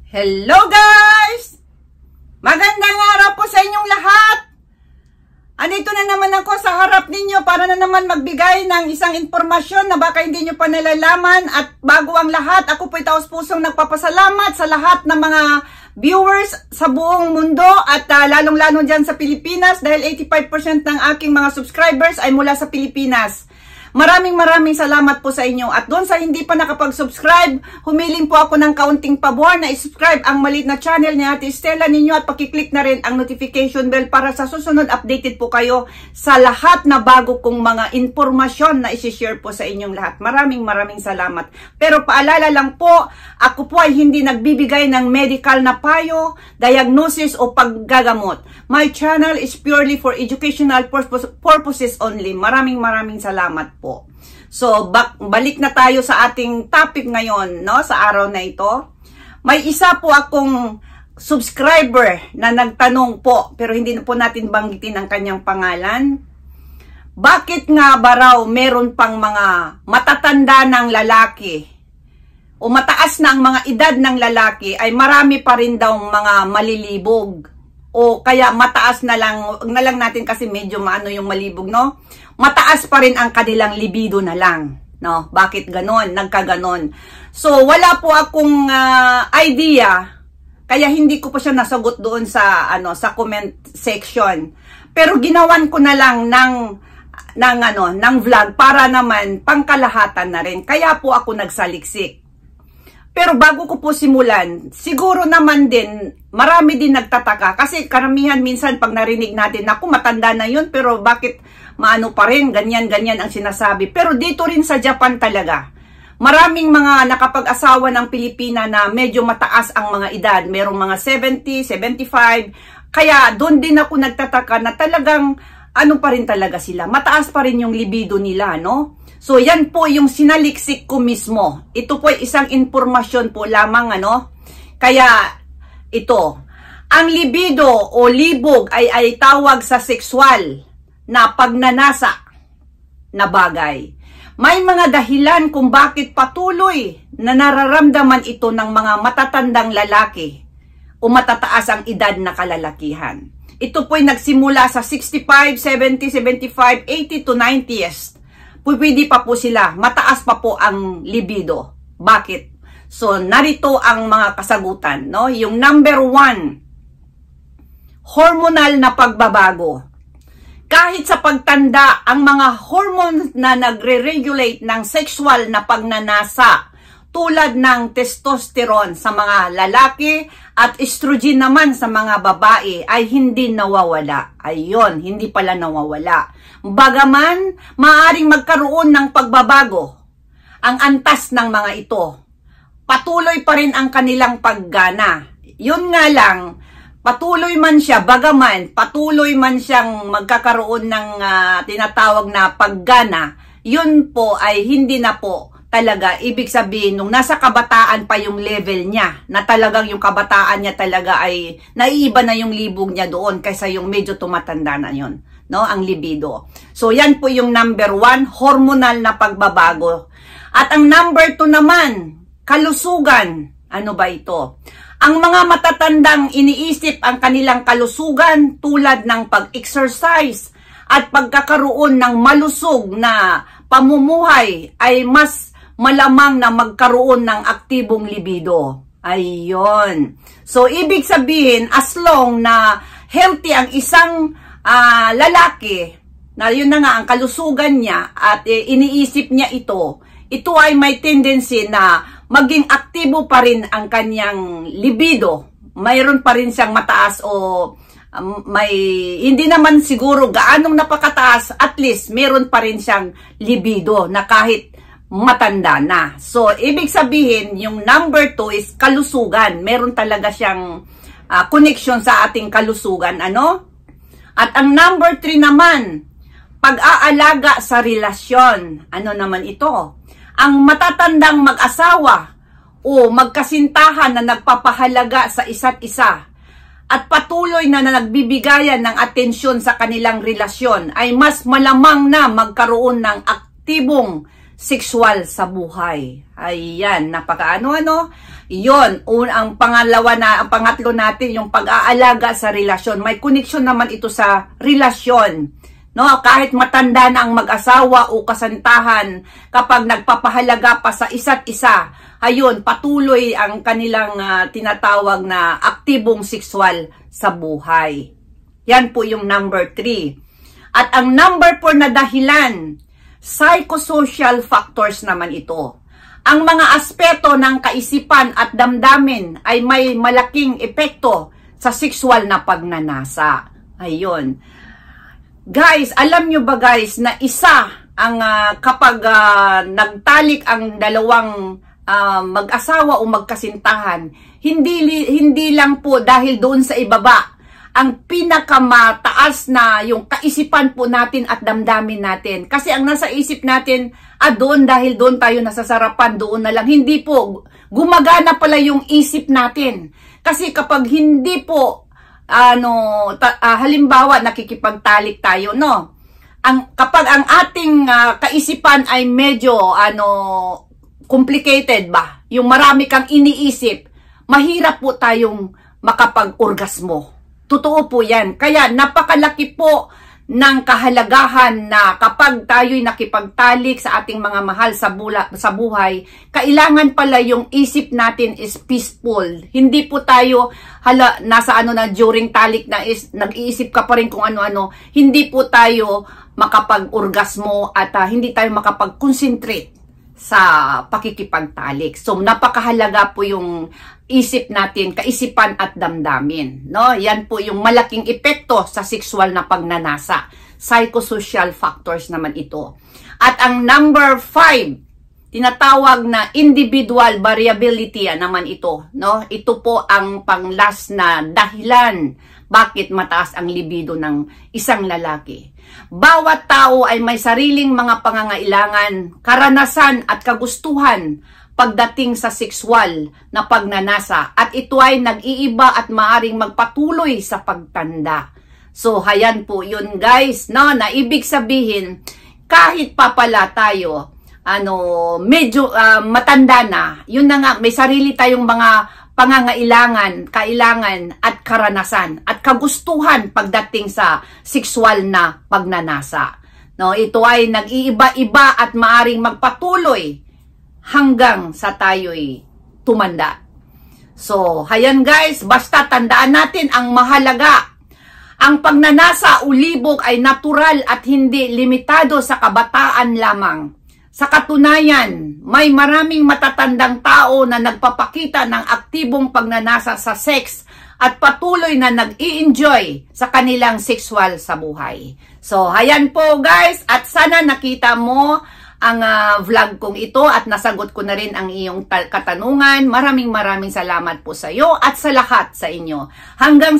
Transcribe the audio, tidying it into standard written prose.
Hello guys! Magandang araw po sa inyong lahat! Andito na naman ako sa harap ninyo para na naman magbigay ng isang informasyon na baka hindi nyo pa nalalaman. At bago ang lahat, ako po'y taos-pusong nagpapasalamat sa lahat ng mga viewers sa buong mundo at lalong-lalo dyan sa Pilipinas dahil 85% ng aking mga subscribers ay mula sa Pilipinas. Maraming salamat po sa inyo. At doon sa hindi pa nakapag-subscribe, humiling po ako ng kaunting pabor na i-subscribe ang maliit na channel ni Ate Stella ninyo at pakiclick na rin ang notification bell para sa susunod updated po kayo sa lahat na bago kong mga informasyon na isi-share po sa inyong lahat. Maraming salamat. Pero paalala lang po, ako po ay hindi nagbibigay ng medical na payo, diagnosis o paggagamot. My channel is purely for educational purposes only. Maraming salamat po. So, balik na tayo sa ating topic ngayon, no? Sa araw na ito. May isa po akong subscriber na nagtanong po, pero hindi na po natin banggitin ang kanyang pangalan. Bakit nga ba raw meron pang mga matatanda ng lalaki o mataas na ang mga edad ng lalaki ay marami pa rin daw mga malilibog? O kaya mataas na lang, na lang natin kasi medyo maano yung malibog, no? Mataas pa rin ang kanilang libido na lang, no? Bakit ganon? Nagkaganon. So, wala po akong idea, kaya hindi ko pa siya nasagot doon sa, sa comment section. Pero ginawan ko na lang ng vlog para naman pangkalahatan na rin. Kaya po ako nagsaliksik. Pero bago ko po simulan, siguro naman din, marami din nagtataka. Kasi karamihan minsan pag narinig natin, naku matanda na yun, pero bakit maano pa rin, ganyan ang sinasabi. Pero dito rin sa Japan talaga, maraming mga nakapag-asawa ng Pilipina na medyo mataas ang mga edad. Merong mga 70, 75. Kaya doon din ako nagtataka na talagang ano pa rin talaga sila. Mataas pa rin yung libido nila, no? So, yan po yung sinaliksik ko mismo. Ito po ay isang informasyon po lamang, Kaya, ito. Ang libido o libog ay tawag sa sexual na pagnanasa na bagay. May mga dahilan kung bakit patuloy na nararamdaman ito ng mga matatandang lalaki o matataas ang edad na kalalakihan. Ito po ay nagsimula sa 65, 70, 75, 80 to 90s. Pwede pa po sila, mataas pa po ang libido. Bakit? So, narito ang mga kasagutan, no? Yung number 1, hormonal na pagbabago. Kahit sa pagtanda, ang mga hormones na nagre-regulate ng sexual na pagnanasa, tulad ng testosterone sa mga lalaki at estrogen naman sa mga babae ay hindi nawawala. Ayun, hindi pala nawawala. Bagaman, maaaring magkaroon ng pagbabago ang antas ng mga ito. Patuloy pa rin ang kanilang paggana. Yun nga lang, patuloy man siya, bagaman, patuloy man siyang magkakaroon ng tinatawag na paggana, yun po ay hindi na po talaga, ibig sabihin, nung nasa kabataan pa yung level niya, na talagang yung kabataan niya talaga ay naiiba na yung libog niya doon kaysa yung medyo tumatanda na yun, no? Ang libido. So, yan po yung number 1, hormonal na pagbabago. At ang number 2 naman, kalusugan. Ano ba ito? Ang mga matatandang iniisip ang kanilang kalusugan tulad ng pag-exercise at pagkakaroon ng malusog na pamumuhay ay mas malamang na magkaroon ng aktibong libido. Ayun. So, ibig sabihin, as long na healthy ang isang lalaki, na yun na nga ang kalusugan niya at iniisip niya ito ay may tendency na maging aktibo pa rin ang kanyang libido. Mayroon pa rin siyang mataas o hindi naman siguro gaanong napakataas, at least meron pa rin siyang libido na kahit matanda na. So, ibig sabihin, yung number 2 is kalusugan. Meron talaga siyang connection sa ating kalusugan, At ang number 3 naman, pag-aalaga sa relasyon. Ano naman ito? Ang matatandang mag-asawa o magkasintahan na nagpapahalaga sa isa't isa at patuloy na nagbibigayan ng atensyon sa kanilang relasyon ay mas malamang na magkaroon ng aktibong sexual sa buhay. Ayan, napakaano-ano. Iyon, ang pangatlo natin, yung pag-aalaga sa relasyon. May connection naman ito sa relasyon. No, kahit matanda na ang mag-asawa o kasantahan, kapag nagpapahalaga pa sa isa't isa, ayun, patuloy ang kanilang tinatawag na aktibong sexual sa buhay. Yan po yung number 3. At ang number 4 na dahilan, psychosocial factors naman ito. Ang mga aspeto ng kaisipan at damdamin ay may malaking epekto sa sexual na pagnanasa. Ayun. Guys, alam nyo ba guys na isa ang kapag nagtalik ang dalawang mag-asawa o magkasintahan, hindi lang po dahil doon sa ibaba. Ang pinakamataas na yung kaisipan po natin at damdamin natin. Kasi ang nasa isip natin, doon dahil doon tayo nasasarapan, doon na lang. Hindi po, gumagana pala yung isip natin. Kasi kapag hindi po, halimbawa nakikipagtalik tayo, no? Kapag ang ating kaisipan ay medyo, complicated ba? Yung marami kang iniisip, mahirap po tayong makapag-orgasmo. Totoo po yan. Kaya napakalaki po ng kahalagahan na kapag tayo'y nakipagtalik sa ating mga mahal sa buhay, kailangan pala yung isip natin is peaceful. Hindi po tayo nasa during talik na nag-iisip ka pa rin kung ano-ano. Hindi po tayo makapag-orgasmo at hindi tayo makapag-concentrate sa pakikipagtalik. So napakahalaga po yung isip natin, kaisipan at damdamin, no? Yan po yung malaking epekto sa sexual na pagnanasa. Psychosocial factors naman ito. At ang number 5, tinatawag na individual variability naman ito, no? Ito po ang pang-last na dahilan bakit mataas ang libido ng isang lalaki. Bawat tao ay may sariling mga pangangailangan, karanasan at kagustuhan pagdating sa sexual na pagnanasa, at ito ay nag-iiba at maaring magpatuloy sa pagtanda. So, hayan po yun guys, no? Na ibig sabihin, kahit pa pala tayo, medyo matanda na, yun na nga, may sarili tayong mga kailangan at karanasan at kagustuhan pagdating sa sexual na pagnanasa. No, ito ay nag-iiba-iba at maaring magpatuloy hanggang sa tayo'y tumanda. So, hayan guys, basta tandaan natin ang mahalaga. Ang pagnanasa o libog ay natural at hindi limitado sa kabataan lamang. Sa katunayan, may maraming matatandang tao na nagpapakita ng aktibong pagnanasa sa sex at patuloy na nag-i-enjoy sa kanilang sexual sa buhay. So, hayan po guys, at sana nakita mo ang vlog kong ito at nasagot ko na rin ang iyong katanungan. Maraming salamat po sa iyo at sa lahat sa inyo. Hanggang